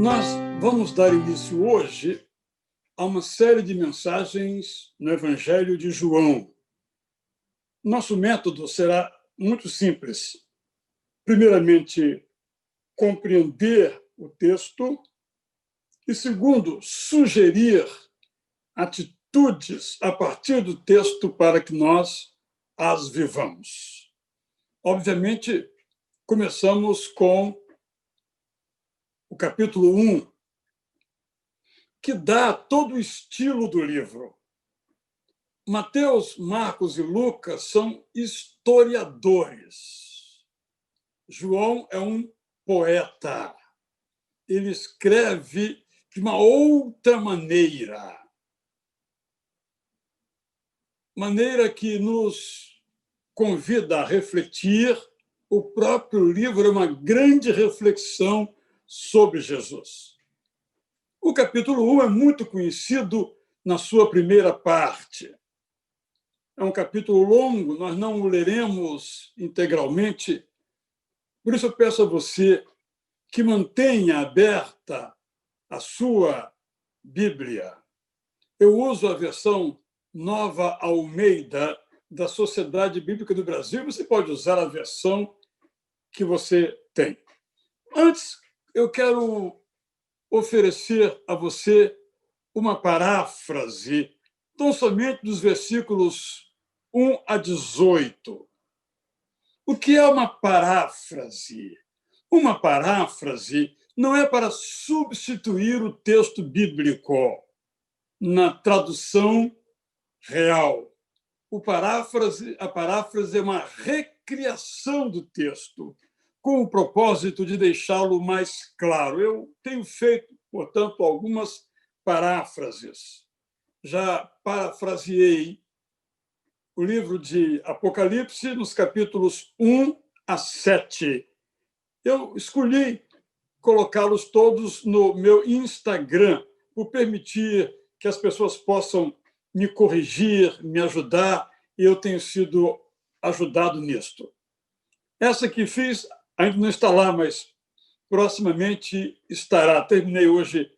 Nós vamos dar início hoje a uma série de mensagens no Evangelho de João. Nosso método será muito simples. Primeiramente, compreender o texto e, segundo, sugerir atitudes a partir do texto para que nós as vivamos. Obviamente, começamos com o capítulo 1, que dá todo o estilo do livro. Mateus, Marcos e Lucas são historiadores. João é um poeta. Ele escreve de uma outra maneira que nos convida a refletir. O próprio livro é uma grande reflexão sobre Jesus. O capítulo 1 é muito conhecido na sua primeira parte. É um capítulo longo, nós não o leremos integralmente. Por isso eu peço a você que mantenha aberta a sua Bíblia. Eu uso a versão Nova Almeida da Sociedade Bíblica do Brasil. Você pode usar a versão que você tem. Antes, eu quero oferecer a você uma paráfrase, tão somente dos versículos 1 a 18. O que é uma paráfrase? Uma paráfrase não é para substituir o texto bíblico na tradução real. A paráfrase é uma recriação do texto, com o propósito de deixá-lo mais claro. Eu tenho feito, portanto, algumas paráfrases. Já parafraseei o livro de Apocalipse nos capítulos 1 a 7. Eu escolhi colocá-los todos no meu Instagram, por permitir que as pessoas possam me corrigir, me ajudar, e eu tenho sido ajudado nisto. Essa que fiz ainda não está lá, mas proximamente estará. Terminei hoje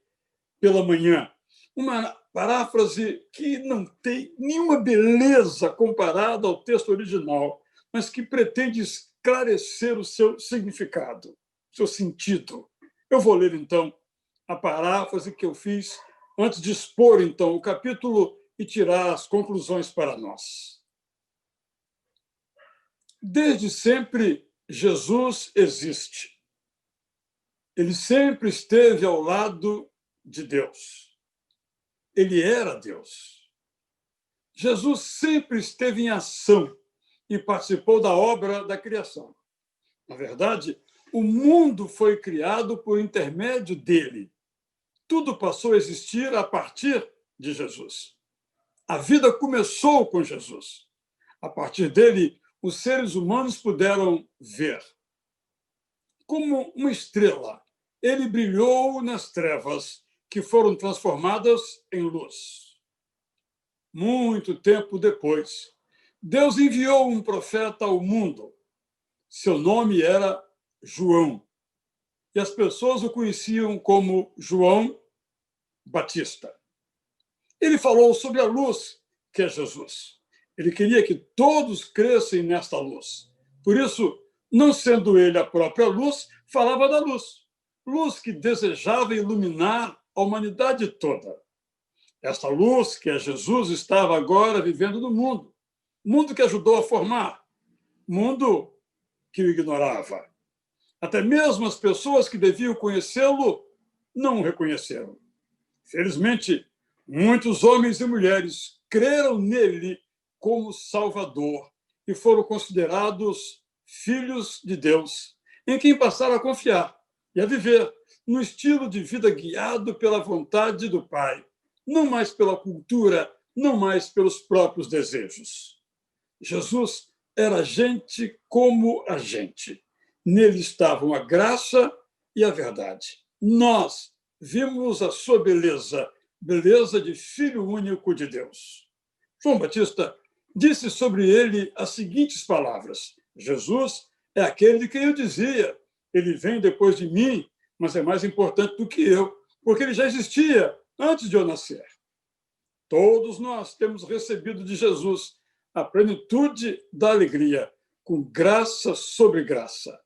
pela manhã. Uma paráfrase que não tem nenhuma beleza comparada ao texto original, mas que pretende esclarecer o seu significado, o seu sentido. Eu vou ler, então, a paráfrase que eu fiz antes de expor, então, o capítulo e tirar as conclusões para nós. Desde sempre, Jesus existe. Ele sempre esteve ao lado de Deus. Ele era Deus. Jesus sempre esteve em ação e participou da obra da criação. Na verdade, o mundo foi criado por intermédio dele. Tudo passou a existir a partir de Jesus. A vida começou com Jesus. A partir dele, os seres humanos puderam ver. Como uma estrela, ele brilhou nas trevas, que foram transformadas em luz. Muito tempo depois, Deus enviou um profeta ao mundo. Seu nome era João, e as pessoas o conheciam como João Batista. Ele falou sobre a luz, que é Jesus. Ele queria que todos crescem nesta luz. Por isso, não sendo ele a própria luz, falava da luz. Luz que desejava iluminar a humanidade toda. Esta luz, que é Jesus, estava agora vivendo no mundo. Mundo que ajudou a formar. Mundo que o ignorava. Até mesmo as pessoas que deviam conhecê-lo não o reconheceram. Felizmente, muitos homens e mulheres creram nele como Salvador e foram considerados filhos de Deus, em quem passaram a confiar e a viver num estilo de vida guiado pela vontade do Pai, não mais pela cultura, não mais pelos próprios desejos. Jesus era gente como a gente. Nele estavam a graça e a verdade. Nós vimos a sua beleza, beleza de Filho único de Deus. João Batista disse sobre ele as seguintes palavras: Jesus é aquele de quem eu dizia, ele vem depois de mim, mas é mais importante do que eu, porque ele já existia antes de eu nascer. Todos nós temos recebido de Jesus a plenitude da alegria, com graça sobre graça.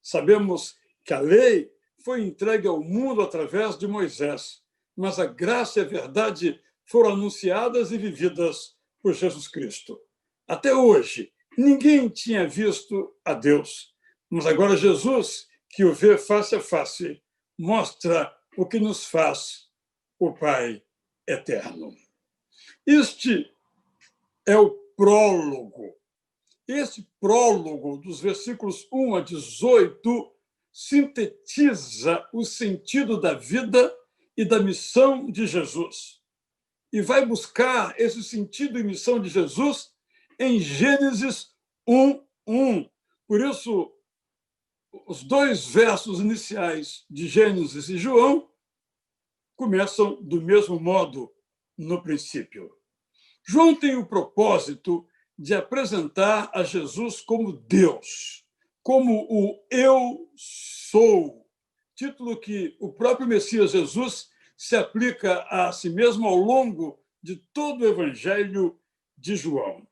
Sabemos que a lei foi entregue ao mundo através de Moisés, mas a graça e a verdade foram anunciadas e vividas por Jesus Cristo. Até hoje, ninguém tinha visto a Deus, mas agora Jesus, que o vê face a face, mostra o que nos faz o Pai eterno. Este é o prólogo. Esse prólogo, dos versículos 1 a 18, sintetiza o sentido da vida e da missão de Jesus. E vai buscar esse sentido e missão de Jesus em Gênesis 1:1. Por isso, os dois versos iniciais de Gênesis e João começam do mesmo modo, no princípio. João tem o propósito de apresentar a Jesus como Deus, como o Eu Sou, título que o próprio Messias Jesus se aplica a si mesmo ao longo de todo o Evangelho de João.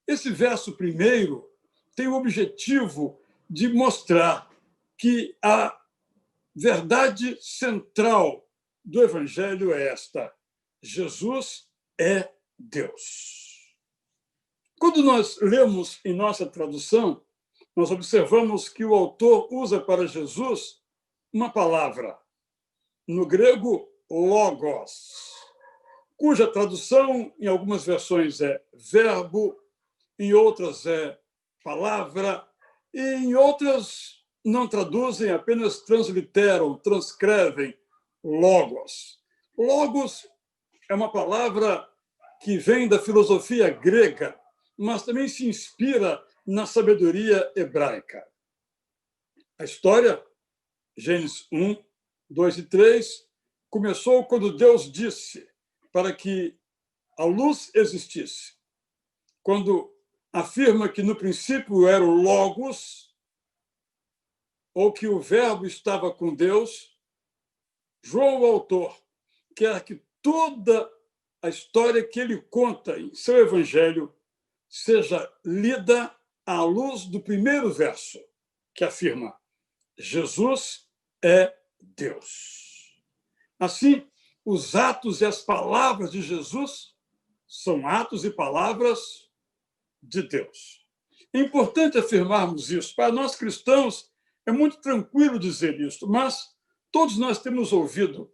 Esse verso primeiro tem o objetivo de mostrar que a verdade central do Evangelho é esta: Jesus é Deus. Quando nós lemos em nossa tradução, nós observamos que o autor usa para Jesus uma palavra, no grego, logos, cuja tradução em algumas versões é verbo, em outras é palavra, e em outras não traduzem, apenas transliteram, transcrevem logos. Logos é uma palavra que vem da filosofia grega, mas também se inspira na sabedoria hebraica. A história, Gênesis 1, 2 e 3, começou quando Deus disse para que a luz existisse. Quando afirma que no princípio era o Logos, ou que o Verbo estava com Deus, João, o autor, quer que toda a história que ele conta em seu evangelho seja lida à luz do primeiro verso, que afirma: Jesus é Deus. Assim, os atos e as palavras de Jesus são atos e palavras de Deus. É importante afirmarmos isso. Para nós cristãos, é muito tranquilo dizer isso, mas todos nós temos ouvido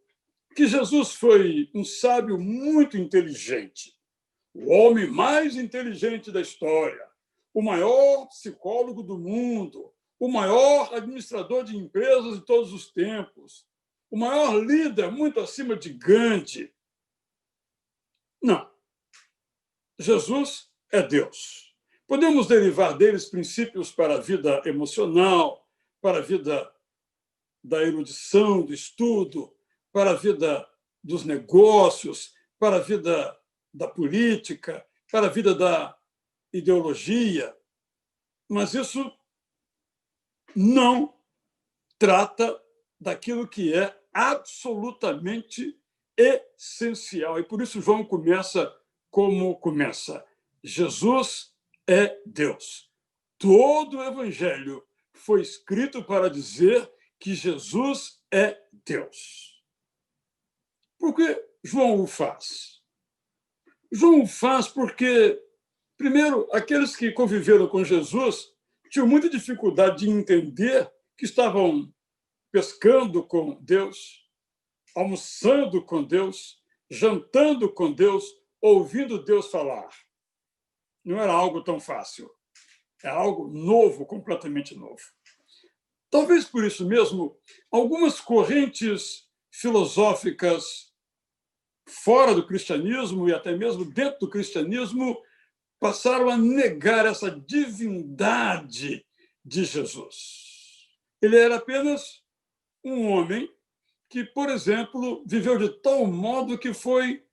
que Jesus foi um sábio muito inteligente, o homem mais inteligente da história, o maior psicólogo do mundo, o maior administrador de empresas de todos os tempos, o maior líder, muito acima de Gandhi. Não. Jesus é Deus. Podemos derivar deles princípios para a vida emocional, para a vida da erudição, do estudo, para a vida dos negócios, para a vida da política, para a vida da ideologia. Mas isso não trata daquilo que é absolutamente essencial. E por isso João começa como começa: Jesus é Deus. Todo o evangelho foi escrito para dizer que Jesus é Deus. Por que João o faz? João o faz porque, primeiro, aqueles que conviveram com Jesus tinham muita dificuldade de entender que estavam pescando com Deus, almoçando com Deus, jantando com Deus, ouvindo Deus falar. Não era algo tão fácil. É algo novo, completamente novo. Talvez por isso mesmo, algumas correntes filosóficas fora do cristianismo e até mesmo dentro do cristianismo passaram a negar essa divindade de Jesus. Ele era apenas um homem que, por exemplo, viveu de tal modo que foi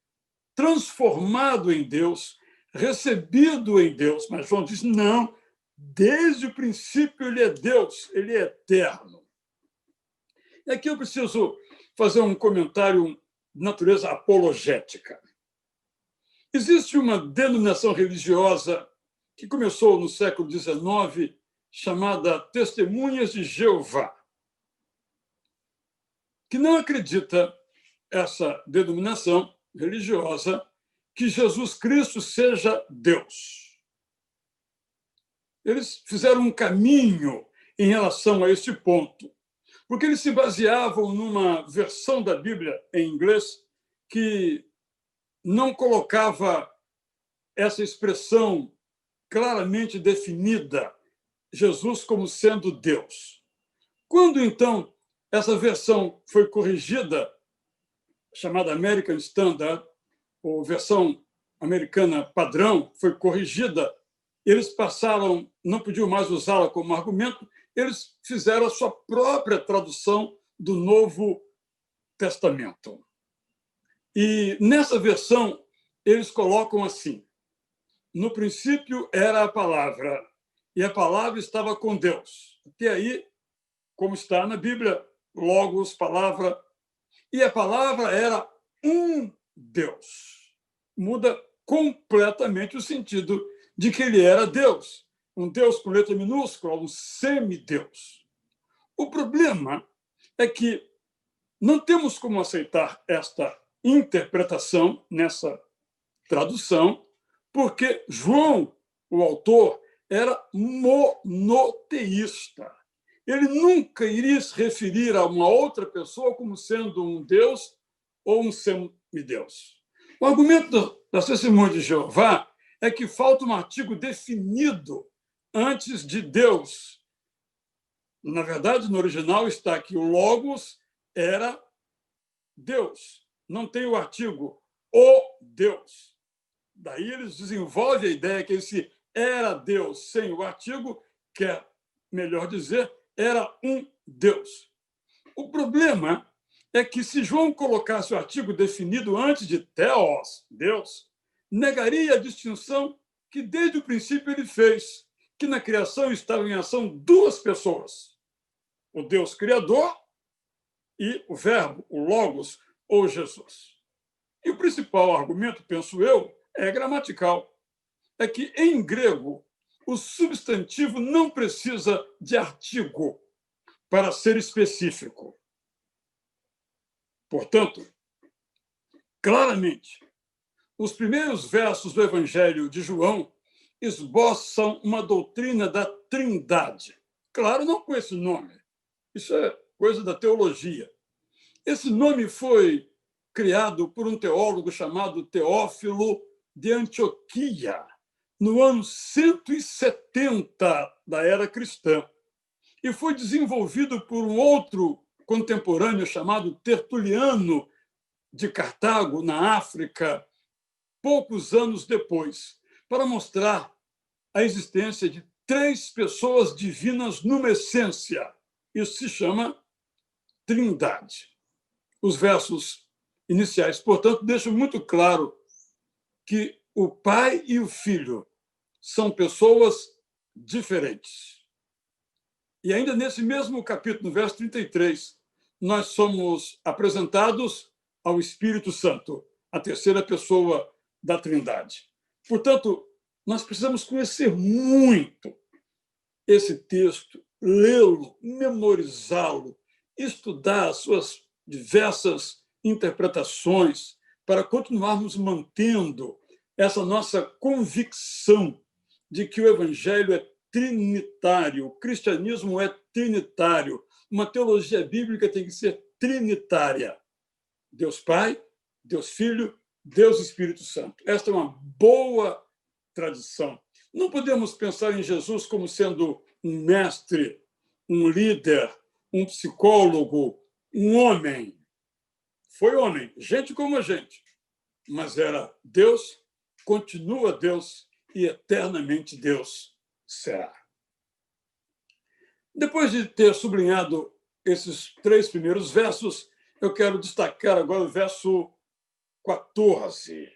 transformado em Deus, recebido em Deus. Mas João diz: não, desde o princípio ele é Deus, ele é eterno. E aqui eu preciso fazer um comentário de natureza apologética. Existe uma denominação religiosa que começou no século XIX, chamada Testemunhas de Jeová, que não acredita, essa denominação religiosa, que Jesus Cristo seja Deus. Eles fizeram um caminho em relação a este ponto, porque eles se baseavam numa versão da Bíblia em inglês que não colocava essa expressão claramente definida, Jesus como sendo Deus. Quando, então, essa versão foi corrigida, chamada American Standard, ou versão americana padrão, foi corrigida, eles passaram, não podiam mais usá-la como argumento, eles fizeram a sua própria tradução do Novo Testamento. E nessa versão, eles colocam assim: no princípio era a palavra, e a palavra estava com Deus. Até aí, como está na Bíblia, logos, palavra, e a palavra era um Deus. Muda completamente o sentido de que ele era Deus. Um Deus com letra minúscula, um semideus. O problema é que não temos como aceitar esta interpretação nessa tradução, porque João, o autor, era monoteísta. Ele nunca iria se referir a uma outra pessoa como sendo um Deus ou um semideus. O argumento das Testemunhas de Jeová é que falta um artigo definido antes de Deus. Na verdade, no original está que o Logos era Deus. Não tem o artigo o Deus. Daí eles desenvolvem a ideia que esse era Deus sem o artigo, que é, melhor dizer, era um Deus. O problema é que se João colocasse o artigo definido antes de Theos, Deus, negaria a distinção que desde o princípio ele fez, que na criação estavam em ação duas pessoas, o Deus Criador e o Verbo, o Logos, ou Jesus. E o principal argumento, penso eu, é gramatical. É que, em grego, o substantivo não precisa de artigo para ser específico. Portanto, claramente, os primeiros versos do Evangelho de João esboçam uma doutrina da Trindade. Claro, não com esse nome. Isso é coisa da teologia. Esse nome foi criado por um teólogo chamado Teófilo de Antioquia, no ano 170 da era cristã, e foi desenvolvido por um outro contemporâneo chamado Tertuliano de Cartago, na África, poucos anos depois, para mostrar a existência de três pessoas divinas numa essência. Isso se chama Trindade. Os versos iniciais, portanto, deixam muito claro que o Pai e o Filho são pessoas diferentes. E ainda nesse mesmo capítulo, no verso 33, nós somos apresentados ao Espírito Santo, a terceira pessoa da Trindade. Portanto, nós precisamos conhecer muito esse texto, lê-lo, memorizá-lo, estudar as suas diversas interpretações para continuarmos mantendo essa nossa convicção de que o Evangelho é trinitário, o cristianismo é trinitário, uma teologia bíblica tem que ser trinitária. Deus Pai, Deus Filho, Deus Espírito Santo. Esta é uma boa tradição. Não podemos pensar em Jesus como sendo um mestre, um líder, um psicólogo, um homem. Foi homem, gente como a gente, mas era Deus, continua Deus e eternamente Deus será. Depois de ter sublinhado esses três primeiros versos, eu quero destacar agora o verso 14.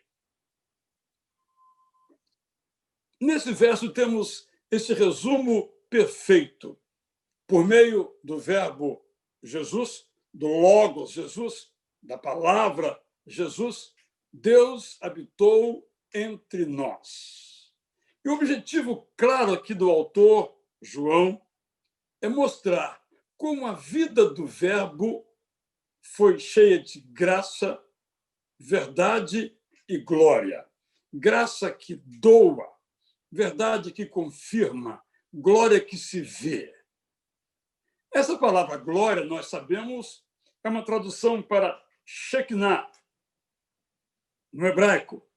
Nesse verso temos esse resumo perfeito. Por meio do verbo Jesus, do Logos, Jesus, da palavra Jesus, Deus habitou entre nós. E o objetivo claro aqui do autor, João, é mostrar como a vida do Verbo foi cheia de graça, verdade e glória. Graça que doa, verdade que confirma, glória que se vê. Essa palavra glória, nós sabemos, é uma tradução para Shekinah, no hebraico,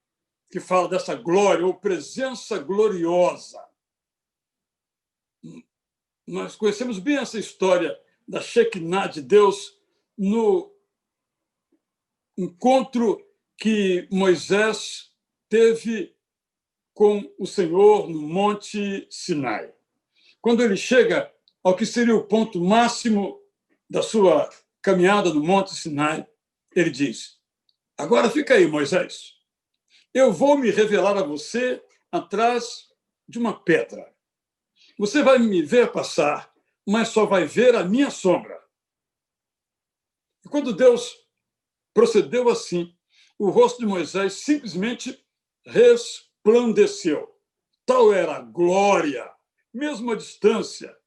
que fala dessa glória ou presença gloriosa. Nós conhecemos bem essa história da Shekinah de Deus no encontro que Moisés teve com o Senhor no Monte Sinai. Quando ele chega ao que seria o ponto máximo da sua caminhada no Monte Sinai, ele diz: agora fica aí, Moisés, eu vou me revelar a você atrás de uma pedra. Você vai me ver passar, mas só vai ver a minha sombra. E quando Deus procedeu assim, o rosto de Moisés simplesmente resplandeceu. Tal era a glória, mesmo à distância,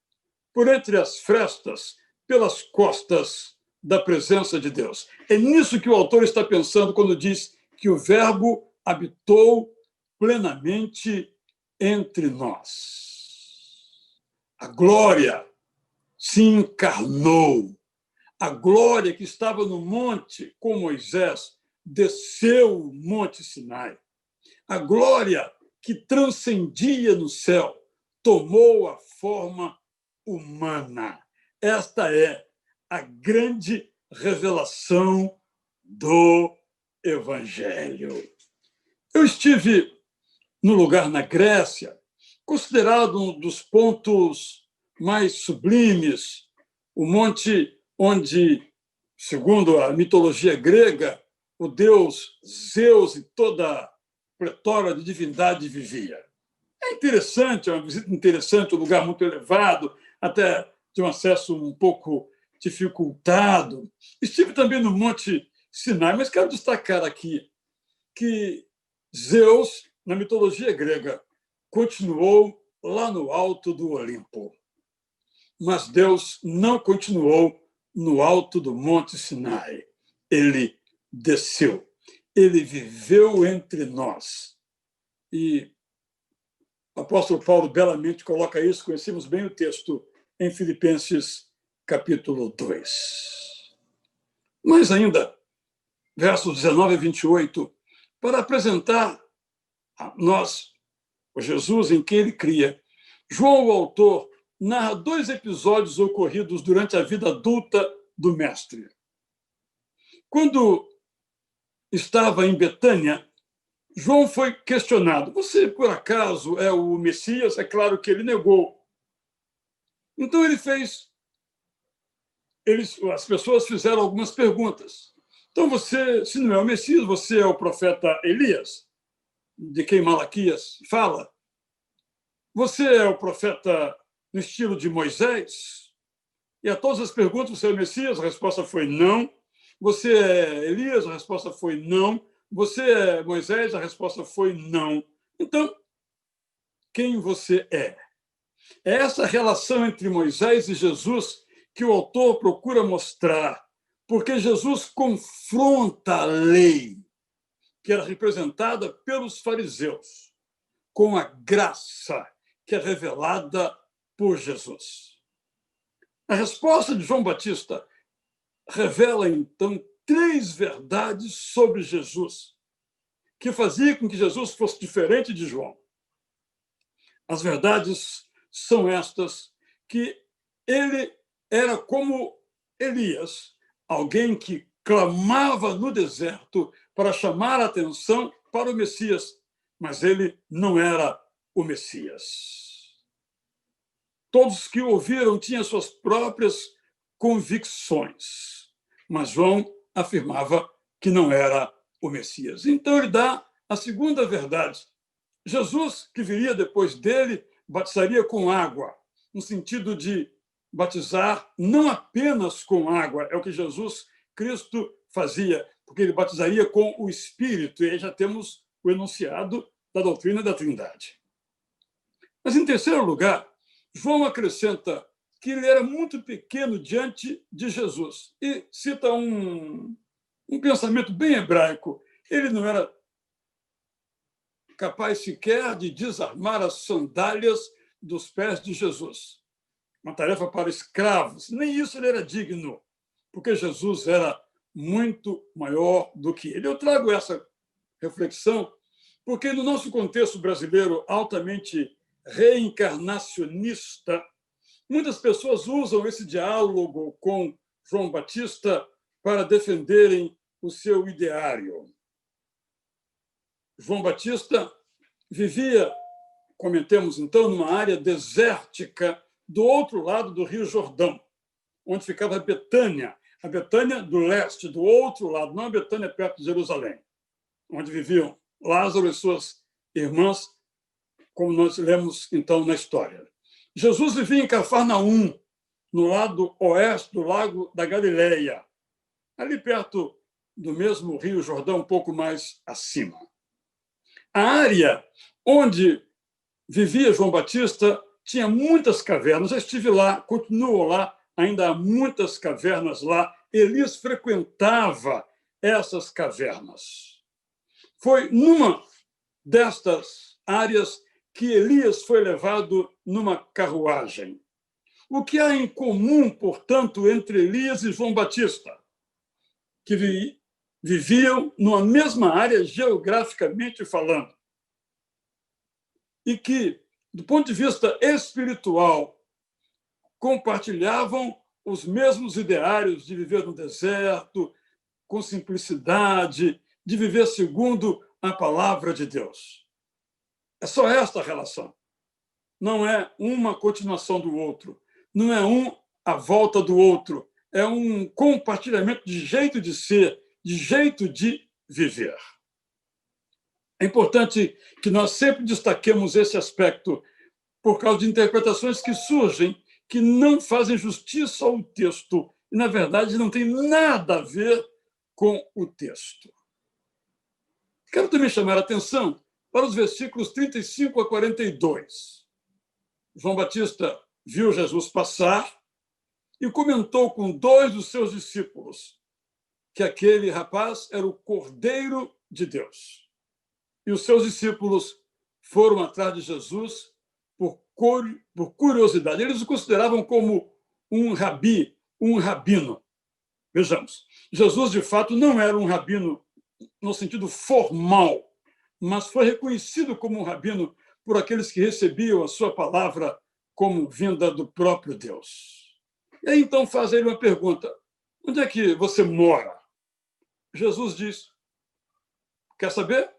por entre as frestas, pelas costas da presença de Deus. É nisso que o autor está pensando quando diz que o Verbo habitou plenamente entre nós. A glória se encarnou. A glória que estava no monte com Moisés desceu o Monte Sinai. A glória que transcendia no céu tomou a forma humana. Esta é a grande revelação do Evangelho. Eu estive no lugar na Grécia, considerado um dos pontos mais sublimes, o monte onde, segundo a mitologia grega, o deus Zeus e toda a pletora de divindade vivia. É interessante, é uma visita interessante, um lugar muito elevado, até de um acesso um pouco dificultado. Estive também no Monte Sinai, mas quero destacar aqui que Zeus, na mitologia grega, continuou lá no alto do Olimpo. Mas Deus não continuou no alto do Monte Sinai. Ele desceu. Ele viveu entre nós. E o apóstolo Paulo belamente coloca isso, conhecemos bem o texto em Filipenses, capítulo 2. Mais ainda, versos 19 a 28, para apresentar a nós o Jesus em quem ele cria, João, o autor, narra 2 episódios ocorridos durante a vida adulta do mestre. Quando estava em Betânia, João foi questionado: você, por acaso, é o Messias? É claro que ele negou. Então as pessoas fizeram algumas perguntas. Então, você, se não é o Messias, você é o profeta Elias, de quem Malaquias fala? Você é o profeta no estilo de Moisés? E a todas as perguntas, você é o Messias? A resposta foi não. Você é Elias? A resposta foi não. Você é Moisés? A resposta foi não. Então, quem você é? É essa relação entre Moisés e Jesus que o autor procura mostrar, porque Jesus confronta a lei, que era representada pelos fariseus, com a graça que é revelada por Jesus. A resposta de João Batista revela, então, 3 verdades sobre Jesus, que fazia com que Jesus fosse diferente de João. As verdades são estas: que ele era como Elias, alguém que clamava no deserto para chamar a atenção para o Messias, mas ele não era o Messias. Todos que o ouviram tinham suas próprias convicções, mas João afirmava que não era o Messias. Então ele dá a segunda verdade. Jesus, que viria depois dele, batizaria com água, no sentido de batizar não apenas com água, é o que Jesus Cristo fazia, porque ele batizaria com o Espírito, e aí já temos o enunciado da doutrina da Trindade. Mas, em terceiro lugar, João acrescenta que ele era muito pequeno diante de Jesus, e cita um pensamento bem hebraico. Ele não era capaz sequer de desarmar as sandálias dos pés de Jesus. Uma tarefa para escravos. Nem isso ele era digno, porque Jesus era muito maior do que ele. Eu trago essa reflexão porque, no nosso contexto brasileiro altamente reencarnacionista, muitas pessoas usam esse diálogo com João Batista para defenderem o seu ideário. João Batista vivia, comentemos então, numa área desértica do outro lado do Rio Jordão, onde ficava Betânia, a Betânia do leste, do outro lado, não a Betânia perto de Jerusalém, onde viviam Lázaro e suas irmãs, como nós lemos então na história. Jesus vivia em Cafarnaum, no lado oeste do Lago da Galileia, ali perto do mesmo Rio Jordão, um pouco mais acima. A área onde vivia João Batista tinha muitas cavernas. Já estive lá, continuo lá, ainda há muitas cavernas lá. Elias frequentava essas cavernas. Foi numa destas áreas que Elias foi levado numa carruagem. O que há em comum, portanto, entre Elias e João Batista? Que viviam numa mesma área geograficamente falando. E que, do ponto de vista espiritual, compartilhavam os mesmos ideários de viver no deserto, com simplicidade, de viver segundo a palavra de Deus. É só esta a relação. Não é uma continuação do outro. Não é um à volta do outro. É um compartilhamento de jeito de ser, de jeito de viver. É importante que nós sempre destaquemos esse aspecto por causa de interpretações que surgem que não fazem justiça ao texto e, na verdade, não tem nada a ver com o texto. Quero também chamar a atenção para os versículos 35 a 42. João Batista viu Jesus passar e comentou com 2 dos seus discípulos que aquele rapaz era o Cordeiro de Deus. E os seus discípulos foram atrás de Jesus por curiosidade. Eles o consideravam como um rabi, um rabino. Vejamos, Jesus, de fato, não era um rabino no sentido formal, mas foi reconhecido como um rabino por aqueles que recebiam a sua palavra como vinda do próprio Deus. E aí, então, faz ele uma pergunta: onde é que você mora? Jesus diz: quer saber?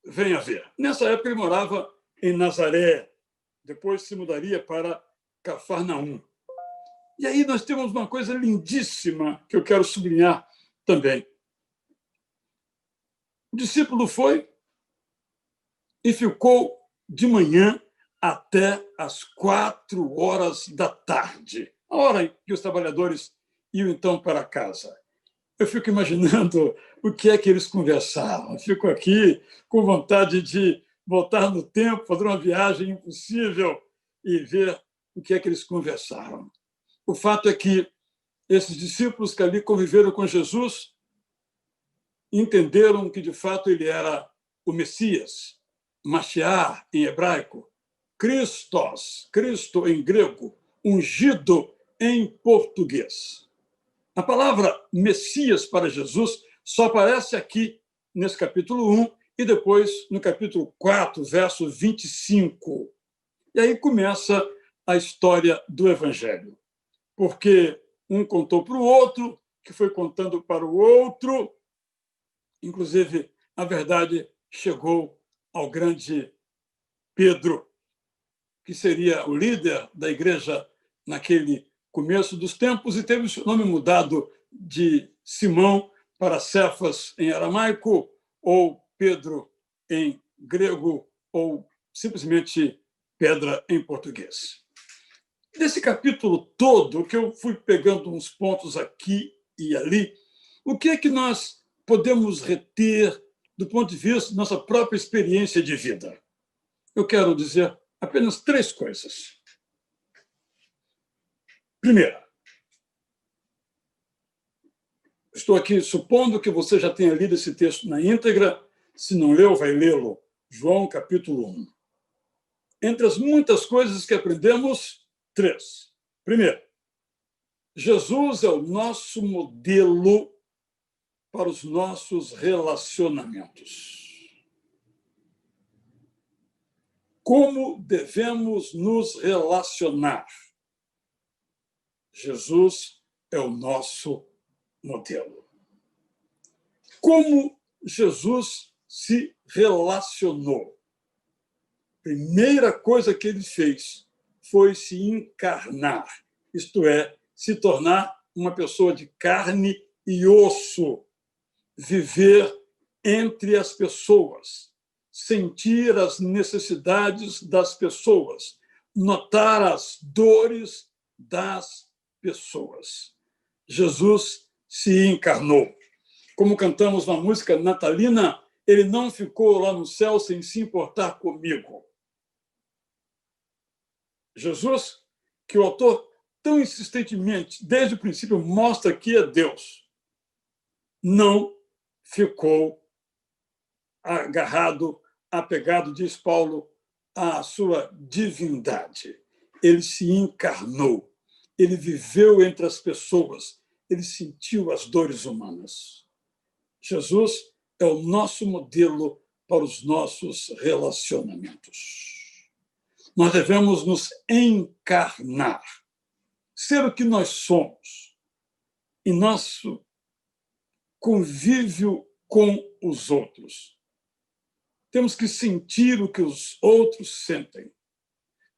Venha ver. Nessa época, ele morava em Nazaré, depois se mudaria para Cafarnaum. E aí nós temos uma coisa lindíssima que eu quero sublinhar também. O discípulo foi e ficou de manhã até às 4h da tarde, a hora em que os trabalhadores iam então para casa. Eu fico imaginando o que é que eles conversavam. Fico aqui com vontade de voltar no tempo, fazer uma viagem impossível e ver o que é que eles conversaram. O fato é que esses discípulos que ali conviveram com Jesus entenderam que, de fato, ele era o Messias, Mashiach em hebraico, Christos, Cristo em grego, ungido em português. A palavra Messias para Jesus só aparece aqui nesse capítulo 1 e depois no capítulo 4, verso 25. E aí começa a história do Evangelho. Porque um contou para o outro, que foi contando para o outro. Inclusive, a verdade chegou ao grande Pedro, que seria o líder da igreja naquele começo dos tempos e teve o seu nome mudado de Simão para Cefas em aramaico, ou Pedro em grego, ou simplesmente Pedra em português. Desse capítulo todo, que eu fui pegando uns pontos aqui e ali, o que é que nós podemos reter do ponto de vista da nossa própria experiência de vida? Eu quero dizer apenas 3 coisas. Primeira, estou aqui supondo que você já tenha lido esse texto na íntegra. Se não leu, vai lê-lo. João, capítulo 1. Entre as muitas coisas que aprendemos, 3. Primeiro, Jesus é o nosso modelo para os nossos relacionamentos. Como devemos nos relacionar? Jesus é o nosso modelo. Como Jesus se relacionou? Primeira coisa que ele fez foi se encarnar, isto é, se tornar uma pessoa de carne e osso, viver entre as pessoas, sentir as necessidades das pessoas, notar as dores das pessoas. Jesus se encarnou. Como cantamos na música natalina, ele não ficou lá no céu sem se importar comigo. Jesus, que o autor tão insistentemente, desde o princípio, mostra que é Deus, não ficou agarrado, apegado, diz Paulo, à sua divindade. Ele se encarnou, ele viveu entre as pessoas, ele sentiu as dores humanas. Jesus é o nosso modelo para os nossos relacionamentos. Nós devemos nos encarnar, ser o que nós somos, em nosso convívio com os outros. Temos que sentir o que os outros sentem.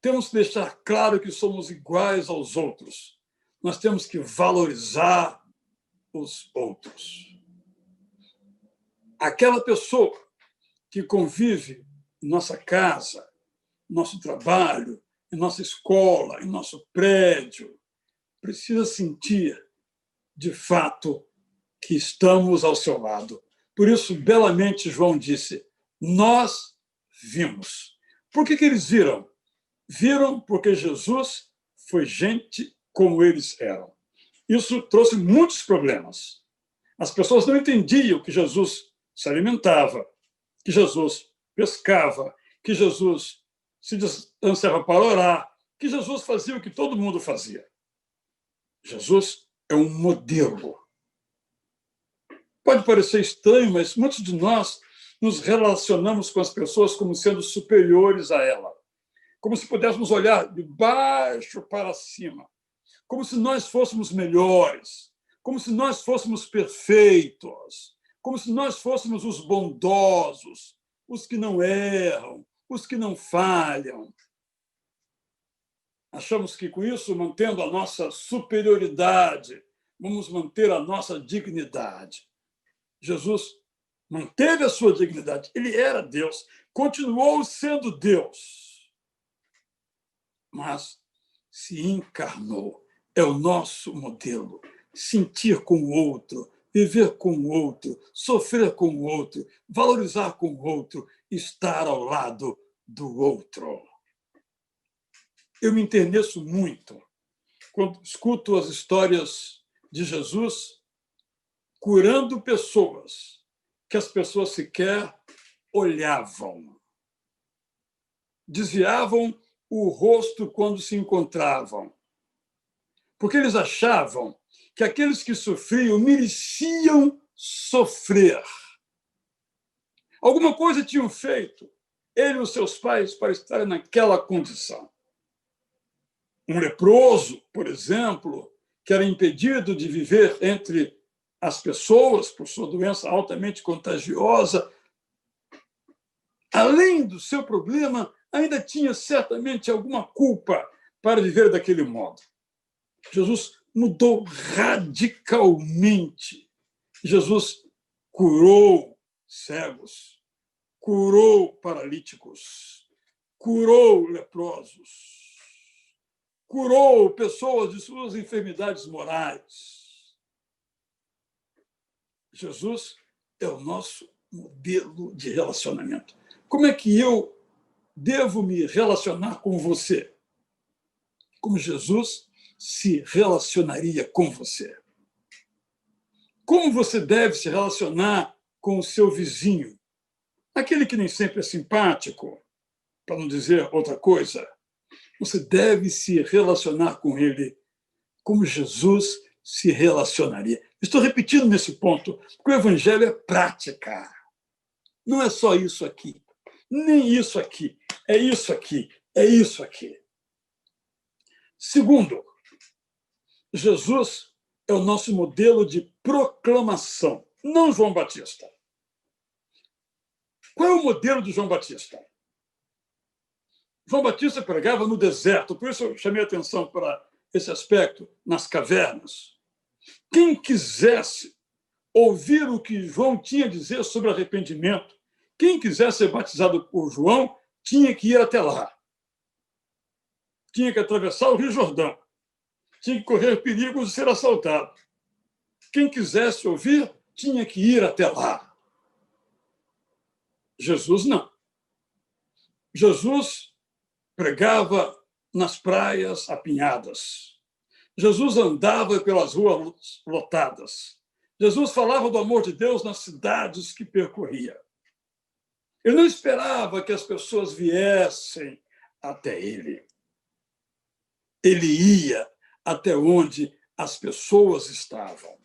Temos que deixar claro que somos iguais aos outros. Nós temos que valorizar os outros. Aquela pessoa que convive em nossa casa, no nosso trabalho, em nossa escola, em nosso prédio, precisa sentir, de fato, que estamos ao seu lado. Por isso, belamente, João disse, nós vimos. Por que eles viram? Viram porque Jesus foi gente como eles eram. Isso trouxe muitos problemas. As pessoas não entendiam que Jesus se alimentava, que Jesus pescava, que Jesus se distanciava para orar, que Jesus fazia o que todo mundo fazia. Jesus é um modelo. Pode parecer estranho, mas muitos de nós nos relacionamos com as pessoas como sendo superiores a ela, como se pudéssemos olhar de baixo para cima, como se nós fôssemos melhores, como se nós fôssemos perfeitos, como se nós fôssemos os bondosos, os que não erram, os que não falham. Achamos que, com isso, mantendo a nossa superioridade, vamos manter a nossa dignidade. Jesus manteve a sua dignidade. Ele era Deus, continuou sendo Deus, mas se encarnou. É o nosso modelo. Sentir com o outro, viver com o outro, sofrer com o outro, valorizar com o outro, estar ao lado do outro. Eu me enterneço muito quando escuto as histórias de Jesus curando pessoas que as pessoas sequer olhavam. Desviavam o rosto quando se encontravam, porque eles achavam que aqueles que sofriam mereciam sofrer. Alguma coisa tinham feito, ele e os seus pais, para estarem naquela condição. Um leproso, por exemplo, que era impedido de viver entre as pessoas por sua doença altamente contagiosa, além do seu problema, ainda tinha certamente alguma culpa para viver daquele modo. Jesus mudou radicalmente. Jesus curou cegos, curou paralíticos, curou leprosos, curou pessoas de suas enfermidades morais. Jesus é o nosso modelo de relacionamento. Como é que eu devo me relacionar com você? Como Jesus se relacionaria com você? Como você deve se relacionar com o seu vizinho? Aquele que nem sempre é simpático, para não dizer outra coisa. Você deve se relacionar com ele como Jesus se relacionaria. Estou repetindo nesse ponto, porque o evangelho é prática. Não é só isso aqui, nem isso aqui. É isso aqui, é isso aqui. Segundo, Jesus é o nosso modelo de proclamação, não João Batista. Qual é o modelo de João Batista? João Batista pregava no deserto, por isso eu chamei a atenção para esse aspecto, nas cavernas. Quem quisesse ouvir o que João tinha a dizer sobre arrependimento, quem quisesse ser batizado por João, tinha que ir até lá. Tinha que atravessar o Rio Jordão. Tinha que correr perigos de ser assaltado. Quem quisesse ouvir, tinha que ir até lá. Jesus não. Jesus pregava nas praias apinhadas. Jesus andava pelas ruas lotadas. Jesus falava do amor de Deus nas cidades que percorria. Ele não esperava que as pessoas viessem até ele. Ele ia até onde as pessoas estavam.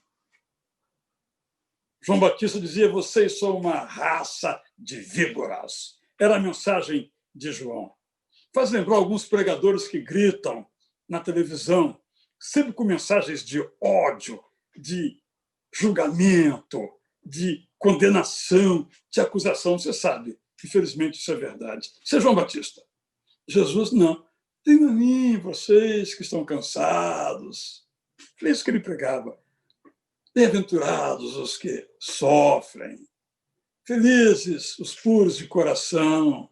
João Batista dizia: vocês são uma raça de víboras. Era a mensagem de João. Faz lembrar alguns pregadores que gritam na televisão, sempre com mensagens de ódio, de julgamento, de condenação, de acusação. Você sabe, infelizmente isso é verdade. Isso é João Batista. Jesus não. Venham a mim, vocês que estão cansados. Foi isso que ele pregava. Bem-aventurados os que sofrem. Felizes os puros de coração.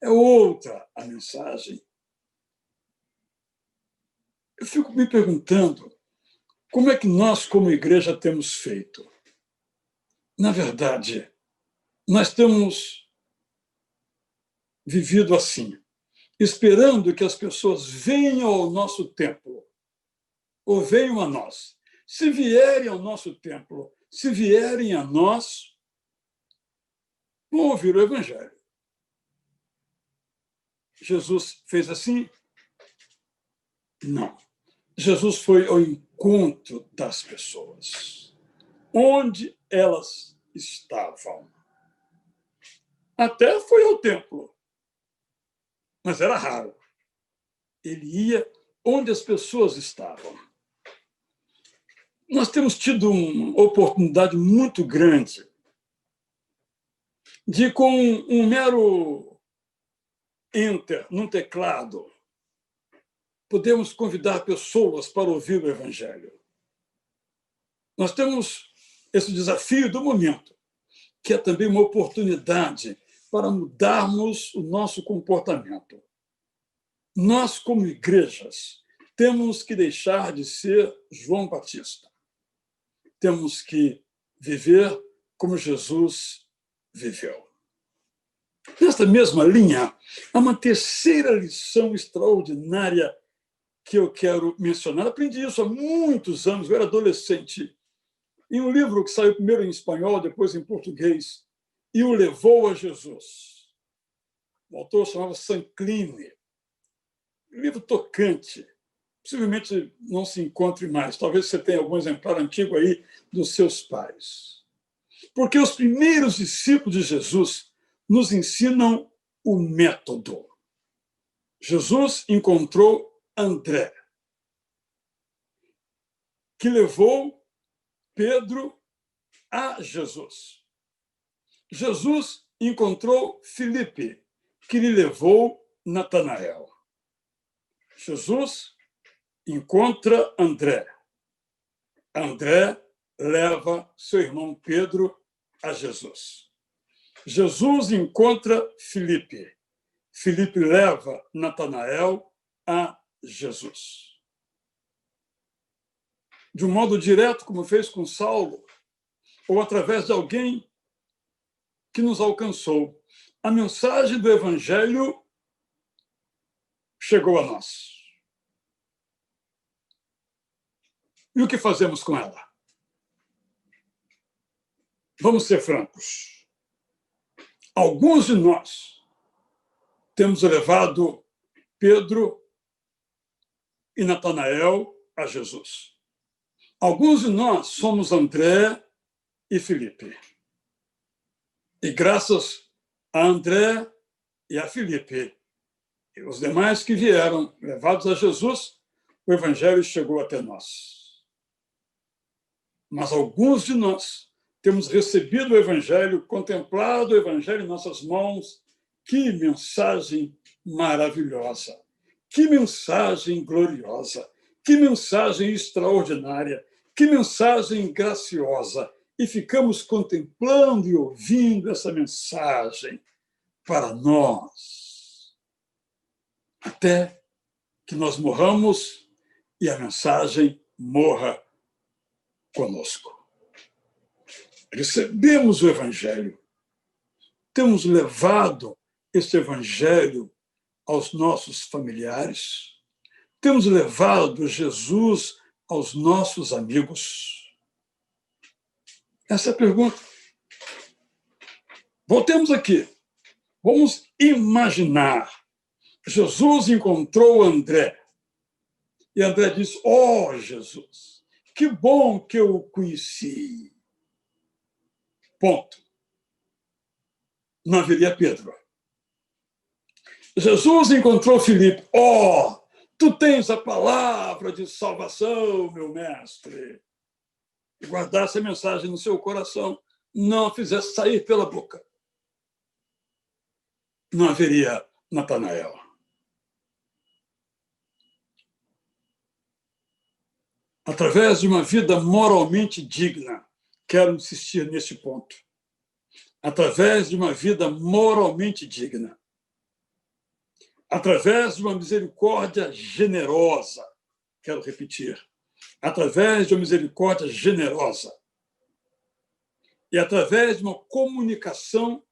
É outra a mensagem. Eu fico me perguntando como é que nós, como igreja, temos feito. Na verdade, nós temos vivido assim, esperando que as pessoas venham ao nosso templo, ou venham a nós. Se vierem ao nosso templo, se vierem a nós, vão ouvir o evangelho. Jesus fez assim? Não. Jesus foi ao encontro das pessoas, onde elas estavam. Até foi ao templo, mas era raro. Ele ia onde as pessoas estavam. Nós temos tido uma oportunidade muito grande de, com um mero enter num teclado, podemos convidar pessoas para ouvir o evangelho. Nós temos esse desafio do momento, que é também uma oportunidade para mudarmos o nosso comportamento. Nós, como igrejas, temos que deixar de ser João Batista. Temos que viver como Jesus viveu. Nesta mesma linha, há uma terceira lição extraordinária que eu quero mencionar. Aprendi isso há muitos anos, eu era adolescente, em um livro que saiu primeiro em espanhol, depois em português, E o Levou a Jesus. O autor chamava Sancline. Um livro tocante. Possivelmente não se encontre mais. Talvez você tenha algum exemplar antigo aí dos seus pais. Porque os primeiros discípulos de Jesus nos ensinam o método. Jesus encontrou André, que levou Pedro a Jesus. Jesus encontrou Filipe, que lhe levou Natanael. Jesus encontra André. André leva seu irmão Pedro a Jesus. Jesus encontra Filipe. Filipe leva Natanael a Jesus. De um modo direto, como fez com Saulo, ou através de alguém que nos alcançou. A mensagem do Evangelho chegou a nós. E o que fazemos com ela? Vamos ser francos. Alguns de nós temos levado Pedro e Natanael a Jesus. Alguns de nós somos André e Filipe. E graças a André e a Filipe e os demais que vieram levados a Jesus, o Evangelho chegou até nós. Mas alguns de nós temos recebido o Evangelho, contemplado o Evangelho em nossas mãos. Que mensagem maravilhosa! Que mensagem gloriosa! Que mensagem extraordinária! Que mensagem graciosa! E ficamos contemplando e ouvindo essa mensagem para nós, até que nós morramos e a mensagem morra conosco. Recebemos o Evangelho, temos levado este Evangelho aos nossos familiares, temos levado Jesus aos nossos amigos. Essa é a pergunta. Voltemos aqui. Vamos imaginar. Jesus encontrou André. E André disse: "Oh, Jesus, que bom que eu o conheci." Ponto. Não haveria Pedro. Jesus encontrou Filipe. "Oh, tu tens a palavra de salvação, meu mestre." E guardasse a mensagem no seu coração, não a fizesse sair pela boca, não haveria Natanael. Através de uma vida moralmente digna, quero insistir nesse ponto. Através de uma vida moralmente digna, através de uma misericórdia generosa, quero repetir, através de uma misericórdia generosa e através de uma comunicação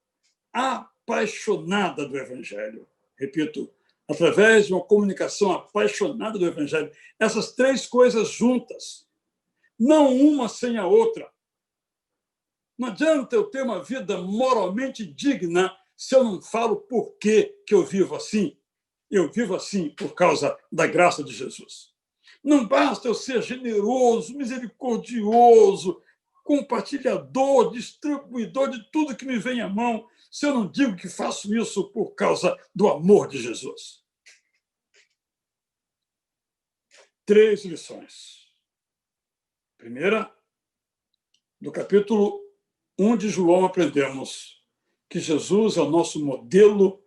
apaixonada do Evangelho. Repito, através de uma comunicação apaixonada do Evangelho. Essas três coisas juntas, não uma sem a outra. Não adianta eu ter uma vida moralmente digna se eu não falo por que eu vivo assim. Eu vivo assim por causa da graça de Jesus. Não basta eu ser generoso, misericordioso, compartilhador, distribuidor de tudo que me vem à mão, se eu não digo que faço isso por causa do amor de Jesus. 3 lições. Primeira, do capítulo 1 de João, aprendemos que Jesus é o nosso modelo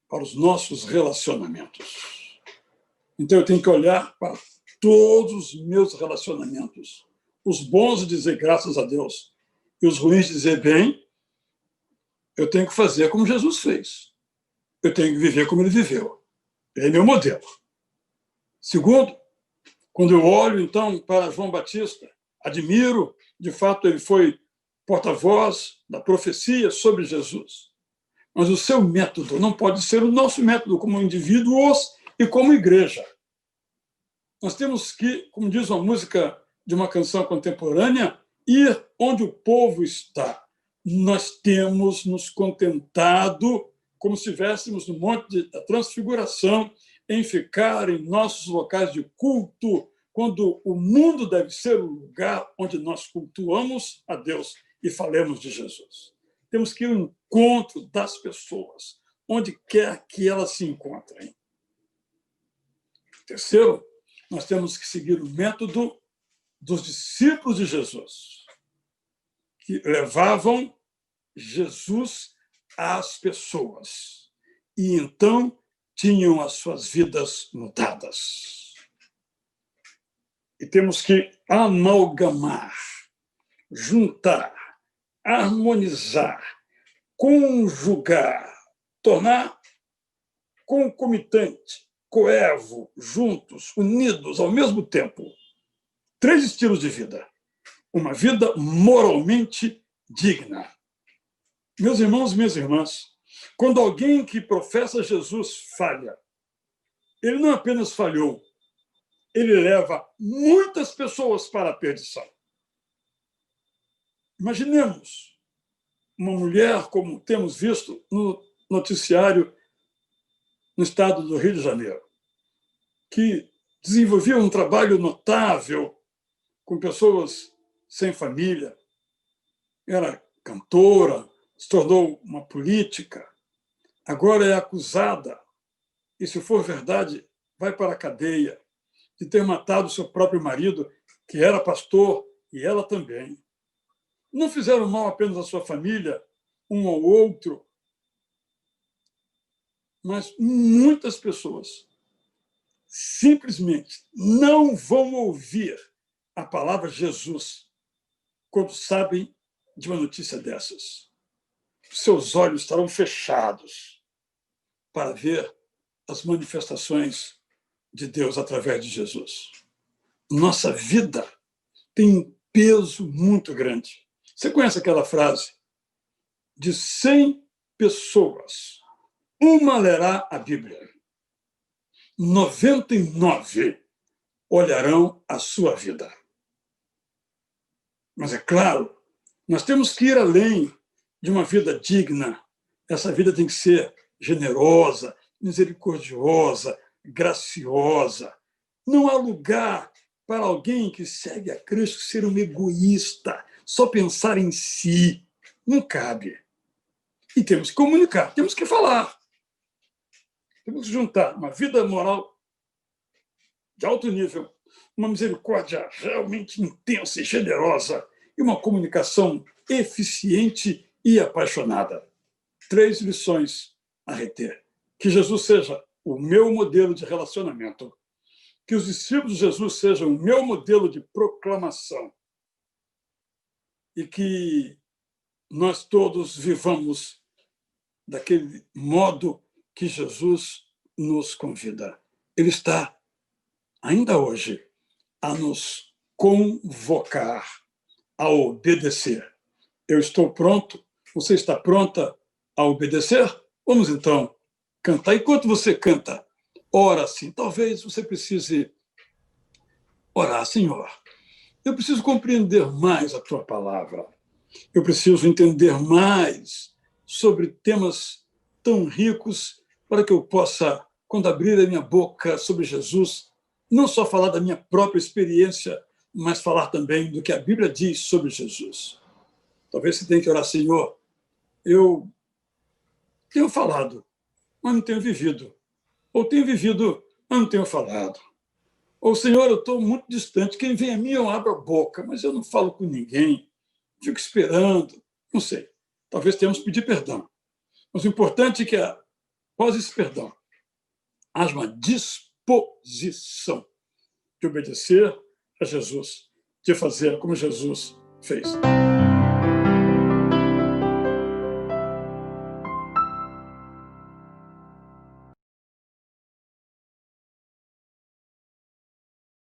para os nossos relacionamentos. Então, eu tenho que olhar para todos os meus relacionamentos. Os bons e dizer graças a Deus. E os ruins dizer, bem, eu tenho que fazer como Jesus fez. Eu tenho que viver como ele viveu. Ele é meu modelo. Segundo, quando eu olho, então, para João Batista, admiro, de fato, ele foi porta-voz da profecia sobre Jesus. Mas o seu método não pode ser o nosso método como indivíduos e como igreja. Nós temos que, como diz uma música de uma canção contemporânea, ir onde o povo está. Nós temos nos contentado, como se estivéssemos no Monte da Transfiguração, em ficar em nossos locais de culto, quando o mundo deve ser o lugar onde nós cultuamos a Deus e falemos de Jesus. Temos que ir ao encontro das pessoas, onde quer que elas se encontrem. Terceiro, nós temos que seguir o método dos discípulos de Jesus, que levavam Jesus às pessoas e então tinham as suas vidas mudadas. E temos que amalgamar, juntar, harmonizar, conjugar, tornar concomitante coevo, juntos, unidos ao mesmo tempo. 3 estilos de vida. Uma vida moralmente digna. Meus irmãos e minhas irmãs, quando alguém que professa Jesus falha, ele não apenas falhou, ele leva muitas pessoas para a perdição. Imaginemos uma mulher, como temos visto no noticiário no estado do Rio de Janeiro, que desenvolvia um trabalho notável com pessoas sem família, era cantora, se tornou uma política, agora é acusada, e se for verdade, vai para a cadeia, de ter matado seu próprio marido, que era pastor, e ela também. Não fizeram mal apenas à sua família, um ao outro, mas muitas pessoas simplesmente não vão ouvir a palavra Jesus quando sabem de uma notícia dessas. Seus olhos estarão fechados para ver as manifestações de Deus através de Jesus. Nossa vida tem um peso muito grande. Você conhece aquela frase? De 100 pessoas, uma lerá a Bíblia. 99 olharão a sua vida. Mas é claro, nós temos que ir além de uma vida digna. Essa vida tem que ser generosa, misericordiosa, graciosa. Não há lugar para alguém que segue a Cristo ser um egoísta, só pensar em si. Não cabe. E temos que comunicar, temos que falar. Temos que juntar uma vida moral de alto nível, uma misericórdia realmente intensa e generosa e uma comunicação eficiente e apaixonada. 3 lições a reter. Que Jesus seja o meu modelo de relacionamento. Que os discípulos de Jesus sejam o meu modelo de proclamação. E que nós todos vivamos daquele modo que Jesus nos convida. Ele está, ainda hoje, a nos convocar a obedecer. Eu estou pronto? Você está pronta a obedecer? Vamos então cantar. Enquanto você canta, ora assim. Talvez você precise orar, Senhor. Eu preciso compreender mais a tua palavra. Eu preciso entender mais sobre temas tão ricos para que eu possa, quando abrir a minha boca sobre Jesus, não só falar da minha própria experiência, mas falar também do que a Bíblia diz sobre Jesus. Talvez você tenha que orar, Senhor, eu tenho falado, mas não tenho vivido. Ou tenho vivido, mas não tenho falado. Ou, Senhor, eu estou muito distante. Quem vem a mim, eu abro a boca, mas eu não falo com ninguém. Fico esperando. Não sei. Talvez tenhamos que pedir perdão. Mas o importante é que, após esse perdão, haja uma disposição de obedecer a Jesus, de fazer como Jesus fez.